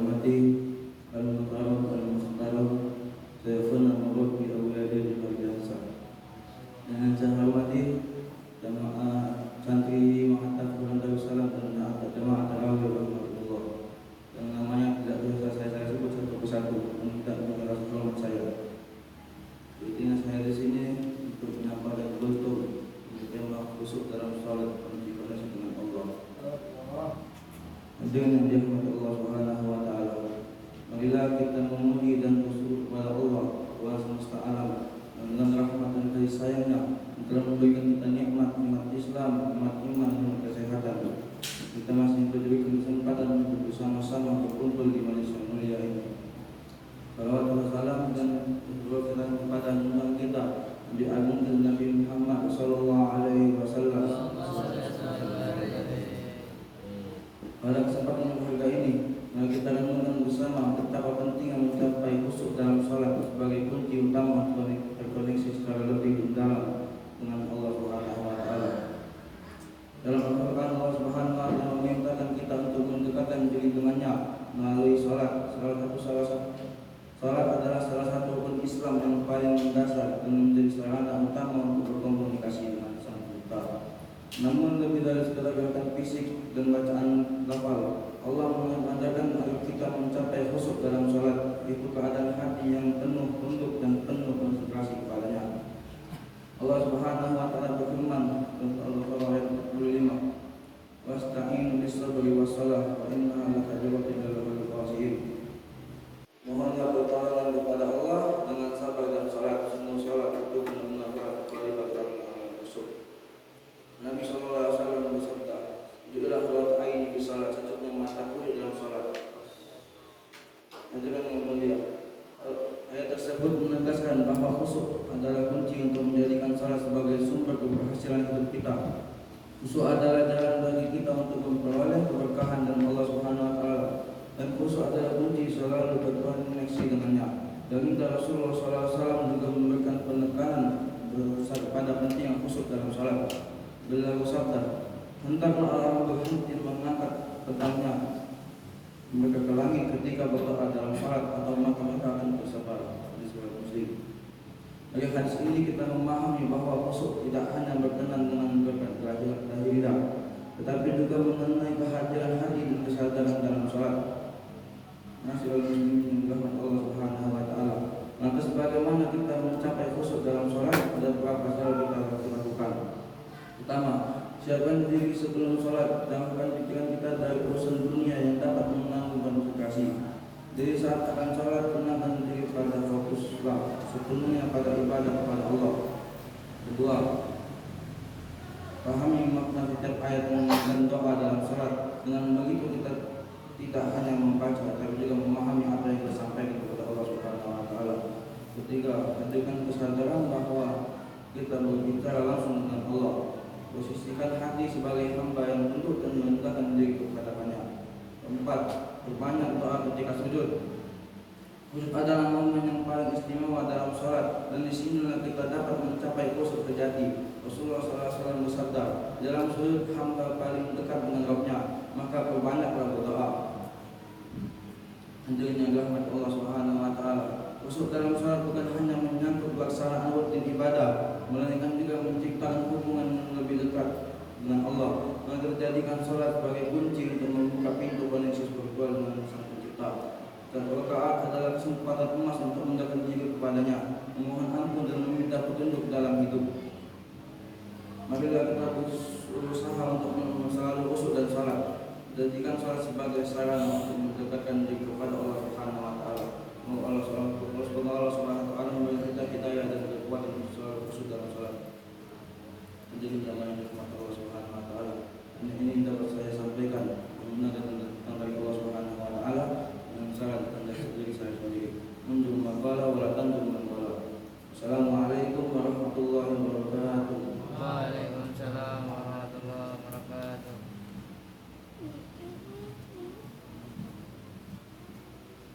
hormati Al-Mukarram Al-Mukhtaram Sayyidina Murabbi Awliyaddin Al-Biasa. Dengan saya hormati jamaah santri Mahathir Quran Darussalam dan jamaah tarawih Alhamdulillah. Yang namanya tidak bisa saya sebut satu persatu, tidak menguras hormat saya. Intinya saya di sini untuk menyapa dan beruntung tema khusus dalam salat berkoneksi dengan Allah. Hadirin yang dirahmati Allah Subhanahu wa taala. Marilah kita memuji dan bersyukur kepada Allah, Tuhan semesta alam, dengan rahmat dan kasih sayangnya telah memberikan kita nikmat Islam, nikmat iman, nikmat kesehatan. Kita masih diberikan kesempatan untuk bersama-sama berkumpul di majelis yang mulia ini. Salawat dan salam dan berdoa kepada junjungan kita Nabi Agung dan Nabi Muhammad sallallahu alaihi wasallam. Pada kesempatan yang berharga ini, mari kita renungkan bersama betapa pentingnya mencapai khusyuk dalam salat sebagai kunci utama untuk terkoneksi secara lebih dalam dengan Allah Subhanahu wa taala. Dalam Al-Qur'an Allah Subhanahu wa taala memerintahkan kita untuk mendekatkan diri dengannya melalui salat. Salat adalah salah satu rukun Islam yang paling mendasar dan menjadi sarana utama untuk berkomunikasi dengan Sang Pencipta. Namun lebih dari sekadar gerakan fisik dan bacaan lafal, Allah mengajarkan agar kita mencapai khusyuk dalam salat, itu keadaan hati yang penuh tunduk dan penuh konsentrasi kepadanya. Allah Subhanahu wa taala berfirman dalam Al-Baqarah ayat 45, "Wasta'inu bis-sabri was-shalah wa innaha lakabiratun illa 'alal khashi'in." Mohonlah pertolongan kepada Allah dengan sabar dan salat. Semua salat itu benar-benar berat kecuali bagi orang yang khusyuk. Nabi sallallahu alaihi wasallam bersabda, "Jadilah salat aini di salat, sejuknya mataku di dalam salat." Hadirin yang mulia, ayat tersebut menegaskan bahwa khusyuk adalah kunci untuk menjadikan salat sebagai sumber keberhasilan hidup kita. Khusyuk adalah jalan bagi kita untuk memperoleh keberkahan dari Allah Subhanahu wa taala. Dan khusyuk adalah kunci selalu berkoneksi dengannya. Dan Rasulullah SAW juga memberikan penekanan pada pentingnya khusyuk dalam salat. Beliau bersabda, "Hendaklah orang berhenti mengangkat pedangnya mereka ke langit ketika berdoa dalam salat, atau maka mereka akan tersebar." Hadis riwayat Muslim. Dari hadis ini kita memahami bahwa khusyuk tidak hanya berkenan dengan lahiriah, tetapi juga mengenai kehadiran hati dan kesadaran dalam salat. Nasib muslimin rahmat Allah Subhanahu wa taala. Maka sebagaimana kita mencapai khusyuk dalam salat, ada beberapa hal kita harus lakukan. Pertama, siapkan diri sebelum salat, jauhkan pikiran kita dari urusan dunia yang dapat mengganggu konsentrasi. Jadi saat akan salat, tenangkan diri pada fokuslah sepenuhnya pada ibadah kepada Allah. Kedua, pahami makna setiap ayat dan doa dalam salat. Dengan begitu kita tidak hanya membaca, tapi juga memahami apa yang disampaikan kepada Allah Subhanahu wa taala. Ketiga, hadirkan kesadaran bahwa kita berbicara langsung dengan Allah. Posisikan hati sebagai hamba yang tunduk dan merendahkan diri kepada-Nya. Keempat, berbanyak doa ketika sujud. Sujud adalah momen yang paling istimewa dalam salat, dan di sinilah kita dapat mencapai khusyuk sejati. Rasulullah SAW bersabda, "Dalam sujud hamba paling dekat dengan Rabb-Nya, maka perbanyaklah berdoa." Hadirin yang dirahmati Allah Subhanahu wa taala. Khusyuk dalam salat bukan hanya menyangkut pelaksanaan rutin ibadah, melainkan juga menciptakan hubungan yang lebih dekat dengan Allah. Maka jadikan salat sebagai kunci untuk membuka pintu koneksi spiritual dengan Sang Pencipta. Dan rakaat adalah kesempatan emas untuk mendekatkan diri kepada-Nya, memohon ampun dan meminta petunjuk dalam hidup. Marilah kita berusaha untuk selalu khusyuk dan salat. Jadikan salat sebagai sarana untuk mendekatkan diri kepada Allah Subhanahu wa taala. Semoga Allah Subhanahu wa taala memberi kita hidayah dan kekuatan untuk selalu khusyuk dalam salat. Menjadi jamaah yang dirahmati Allah Subhanahu wa taala. Ini dapat saya sampaikan mengenai tentang dari Allah Subhanahu wa taala dengan salat dan dari diri saya sendiri. Mundur maqala wa la tandur